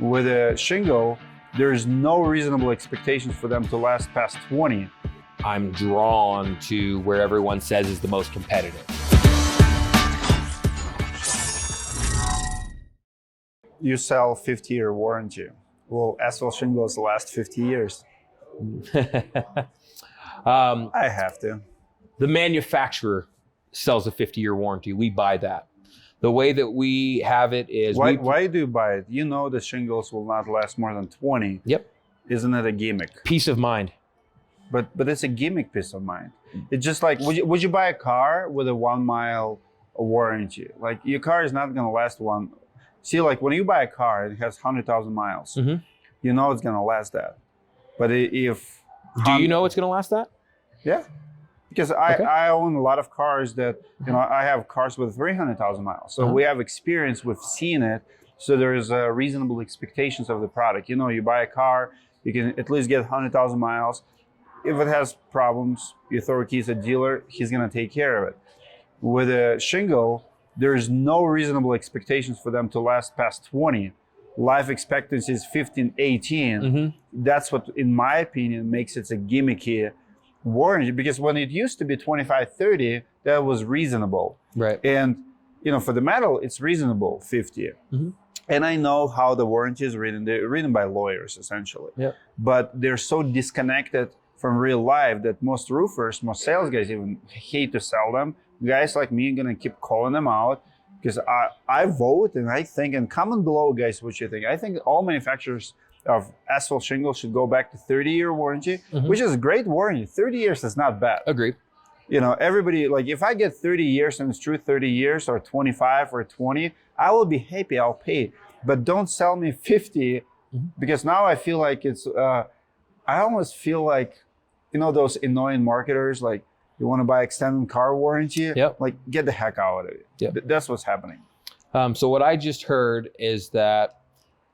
With a shingle, there's no reasonable expectations for them to last past 20. I'm drawn to where everyone says is the most competitive. You sell 50-year warranty. Well, asphalt shingles last 50 years. I have to. The manufacturer sells a 50-year warranty. We buy that. The way that we have it is... Why do you buy it? You know the shingles will not last more than 20. Yep. Isn't it a gimmick? Peace of mind. But it's a gimmick peace of mind. It's just like, would you buy a car with a 1 mile warranty? Like, your car is not going to last one. See, like when you buy a car, it has 100,000 miles. Mm-hmm. You know it's going to last that. But if... Do you know it's going to last that? Yeah. Because I own a lot of cars that, I have cars with 300,000 miles. So we have experience with seeing it. So there's reasonable expectations of the product. You buy a car, you can at least get 100,000 miles. If it has problems, you throw keys at dealer, he's going to take care of it. With a shingle, there's no reasonable expectations for them to last past 20. Life expectancy is 15, 18. Mm-hmm. That's what, in my opinion, makes it a gimmicky warranty, because when it used to be 25, 30, that was reasonable. Right. And, for the metal, it's reasonable, 50. Mm-hmm. And I know how the warranty is written. They're written by lawyers, essentially. Yep. But they're so disconnected from real life that most roofers, most sales guys even hate to sell them. Guys like me are going to keep calling them out, because I vote and I think, and comment below, guys, what you think. I think all manufacturers of asphalt shingles should go back to 30-year warranty, mm-hmm. which is a great warranty. 30 years is not bad. Agreed. Everybody, like, if I get 30 years and it's true 30 years or 25 or 20, I will be happy, I'll pay. But don't sell me 50, mm-hmm. because now I feel like it's, I almost feel like, those annoying marketers, like, you want to buy extended car warranty? Yep. Like, get the heck out of it. Yep. That's what's happening. So what I just heard is that,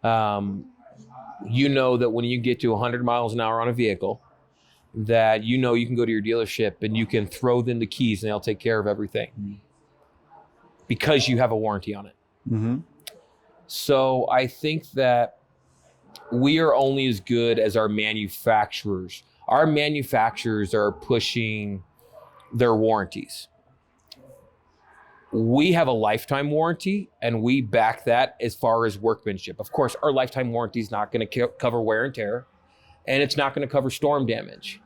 that when you get to 100 miles an hour on a vehicle, that you can go to your dealership and you can throw them the keys and they'll take care of everything, mm-hmm. because you have a warranty on it. Mm-hmm. So I think that we are only as good as our manufacturers. Our manufacturers are pushing their warranties. We have a lifetime warranty and we back that as far as workmanship. Of course, our lifetime warranty is not going to cover wear and tear, and it's not going to cover storm damage.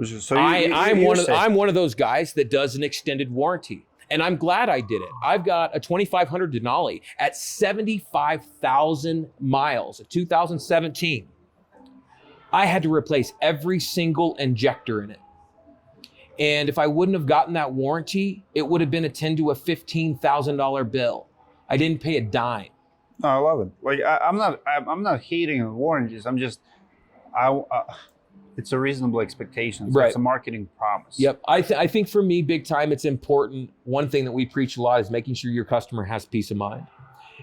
So I'm one of those guys that does an extended warranty, and I'm glad I did it. I've got a 2500 Denali at 75,000 miles, 2017. I had to replace every single injector in it. And if I wouldn't have gotten that warranty, it would have been a $10,000 to a $15,000 bill. I didn't pay a dime. No, I love it. Like, I'm not hating on warranties. I'm just, it's a reasonable expectation. So right. It's a marketing promise. Yep. I think for me, big time, it's important. One thing that we preach a lot is making sure your customer has peace of mind,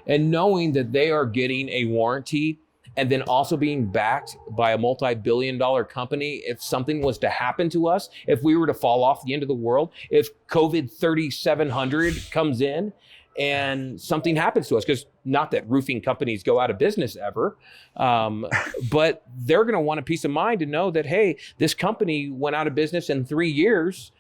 and knowing that they are getting a warranty, and then also being backed by a multi-billion-dollar company. If something was to happen to us, if we were to fall off the end of the world, if COVID 3700 comes in and something happens to us, because not that roofing companies go out of business ever, but they're going to want a peace of mind to know that, hey, this company went out of business in 3 years,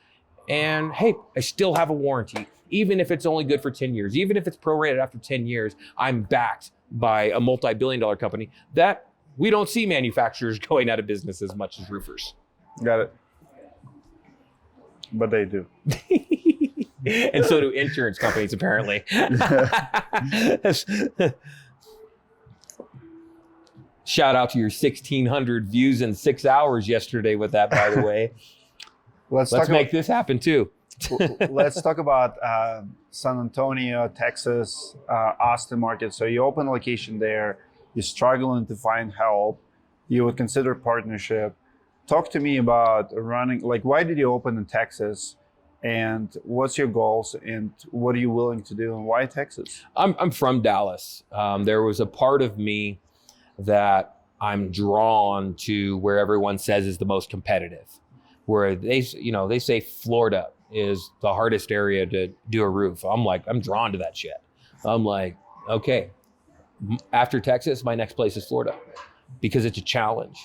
and hey, I still have a warranty. Even if it's only good for 10 years, even if it's prorated after 10 years, I'm backed by a multi-billion-dollar company. That we don't see manufacturers going out of business as much as roofers. Got it. But they do. And so do insurance companies, apparently. Shout out to your 1,600 views in 6 hours yesterday with that, by the way. Let's make this happen too. Let's talk about San Antonio, Texas, Austin market. So you open a location there, you're struggling to find help, you would consider partnership. Talk to me about running, like, why did you open in Texas, and what's your goals, and what are you willing to do, and why Texas? I'm from Dallas. There was a part of me that I'm drawn to where everyone says is the most competitive, where they say Florida is the hardest area to do a roof. I'm drawn to that shit. I'm like, okay, After Texas, my next place is Florida because it's a challenge.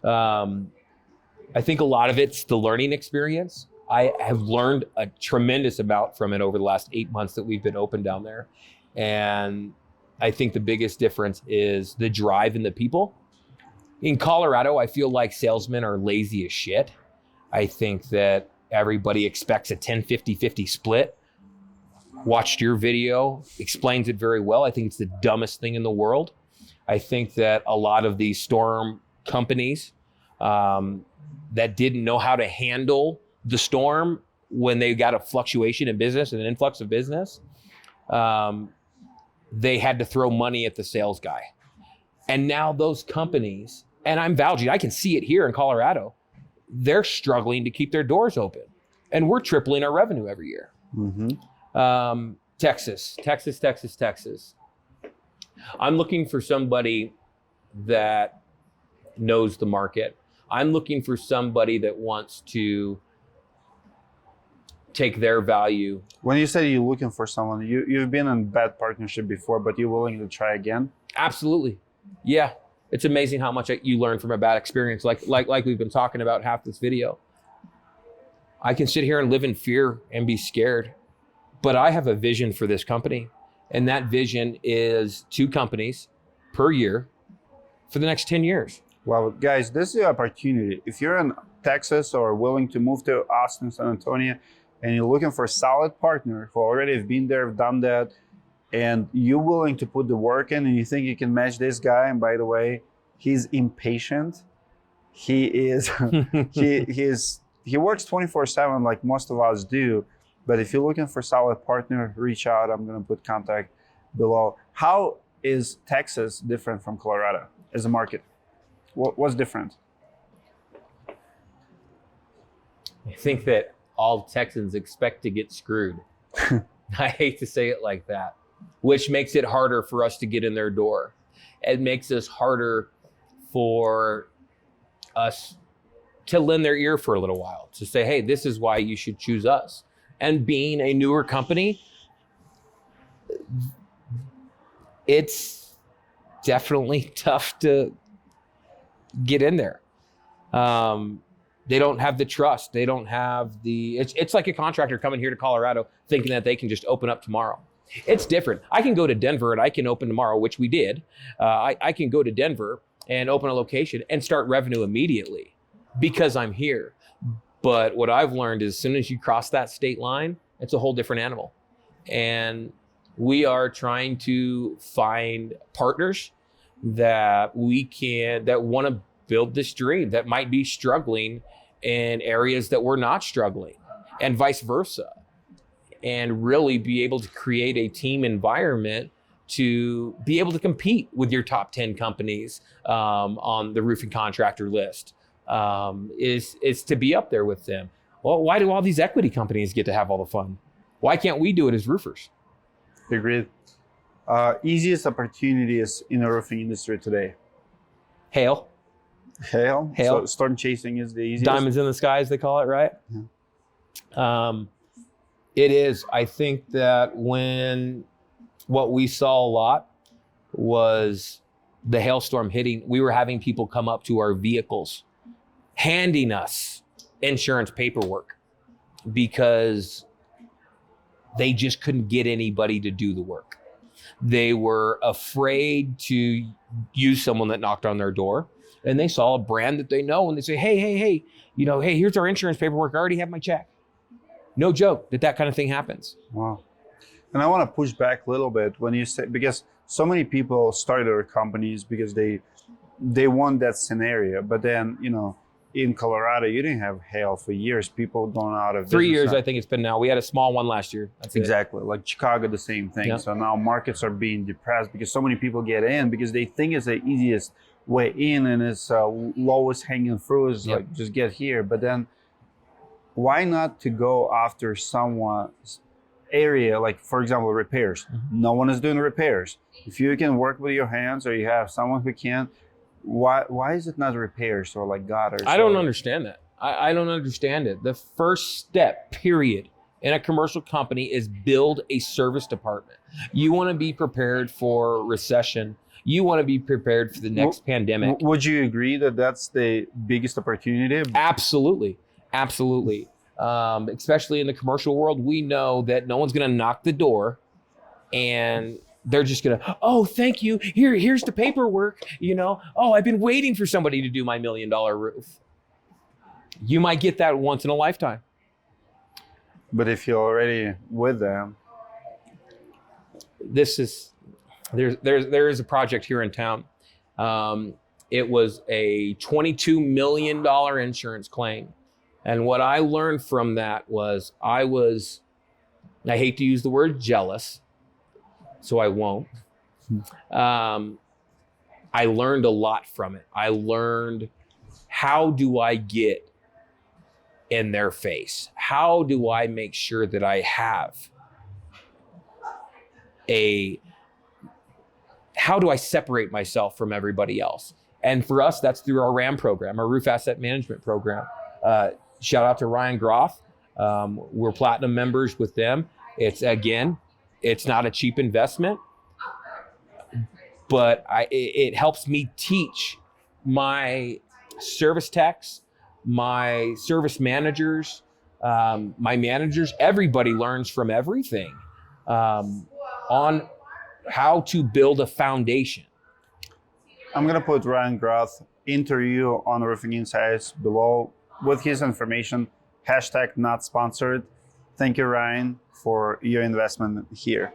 I think a lot of it's the learning experience. I have learned a tremendous amount from it over the last 8 months that we've been open down there. And I think the biggest difference is the drive in the people. In Colorado, I feel like salesmen are lazy as shit. I think that everybody expects a 10-50-50 split. Watched your video, explains it very well. I think it's the dumbest thing in the world. I think that a lot of these storm companies that didn't know how to handle the storm when they got a fluctuation in business and an influx of business, they had to throw money at the sales guy. And now those companies, and I'm vouching, I can see it here in Colorado, they're struggling to keep their doors open. And we're tripling our revenue every year. Mm-hmm. Texas. I'm looking for somebody that knows the market. I'm looking for somebody that wants to take their value. When you say you're looking for someone, you've been in bad partnership before, but you're willing to try again? Absolutely. Yeah. It's amazing how much you learn from a bad experience, like we've been talking about half this video. I can sit here and live in fear and be scared, but I have a vision for this company. And that vision is 2 companies per year for the next 10 years. Well, guys, this is the opportunity. If you're in Texas or willing to move to Austin, San Antonio, and you're looking for a solid partner who already have been there, have done that, and you're willing to put the work in and you think you can match this guy, and by the way, he's impatient. He is, he works 24/7 like most of us do. But if you're looking for a solid partner, reach out. I'm going to put contact below. How is Texas different from Colorado as a market? What's different? I think that all Texans expect to get screwed. I hate to say it like that, which makes it harder for us to get in their door. It makes us harder for us to lend their ear for a little while, to say, hey, this is why you should choose us. And being a newer company, it's definitely tough to get in there. They don't have the trust. They don't have the, it's like a contractor coming here to Colorado thinking that they can just open up tomorrow. It's different. I can go to Denver and I can open tomorrow, which we did. I can go to Denver and open a location and start revenue immediately because I'm here. But what I've learned is as soon as you cross that state line, it's a whole different animal. And we are trying to find partners that want to build this dream, that might be struggling in areas that we're not struggling, and vice versa. And really be able to create a team environment to be able to compete with your top 10 companies on the roofing contractor list. Is to be up there with them. Well, why do all these equity companies get to have all the fun? Why can't we do it as roofers? Agreed. Easiest opportunities in the roofing industry today? Hail. So storm chasing is the easiest? Diamonds in the sky, as they call it, right? Yeah. It is. I think that what we saw a lot was the hailstorm hitting, we were having people come up to our vehicles handing us insurance paperwork because they just couldn't get anybody to do the work. They were afraid to use someone that knocked on their door, and they saw a brand that they know and they say, hey, hey, here's our insurance paperwork. I already have my check. No joke that kind of thing happens. Wow. And I want to push back a little bit when you say, because so many people started their companies because they want that scenario. But then, in Colorado, you didn't have hail for years. People going out of 3 years, I think it's been now. We had a small one last year. That's exactly. Like Chicago, the same thing. Yeah. So now markets are being depressed because so many people get in because they think it's the easiest way in and it's lowest hanging fruit is like just get here. But then why not to go after someone's area, like for example, repairs? Mm-hmm. No one is doing repairs. If you can work with your hands or you have someone who can, why is it not repairs or like gutters? I don't understand that. I don't understand it. The first step, period, in a commercial company is build a service department. You want to be prepared for recession. You want to be prepared for the next pandemic. Would you agree that that's the biggest opportunity? Absolutely. Absolutely. Especially in the commercial world, we know that no one's going to knock the door and they're just going to, oh, thank you. Here's the paperwork. Oh, I've been waiting for somebody to do my $1 million roof. You might get that once in a lifetime. But if you're already with them, there is a project here in town. It was a $22 million insurance claim. And what I learned from that was I hate to use the word jealous, so I won't. I learned a lot from it. I learned, how do I get in their face? How do I make sure that I have how do I separate myself from everybody else? And for us, that's through our RAM program, our roof asset management program. Shout out to Ryan Groff. We're platinum members with them. It's not a cheap investment, but it helps me teach my service techs, my service managers, my managers. Everybody learns from everything on how to build a foundation. I'm going to put Ryan Groth interview on Roofing Insights below with his information. #not sponsored. Thank you, Ryan, for your investment here.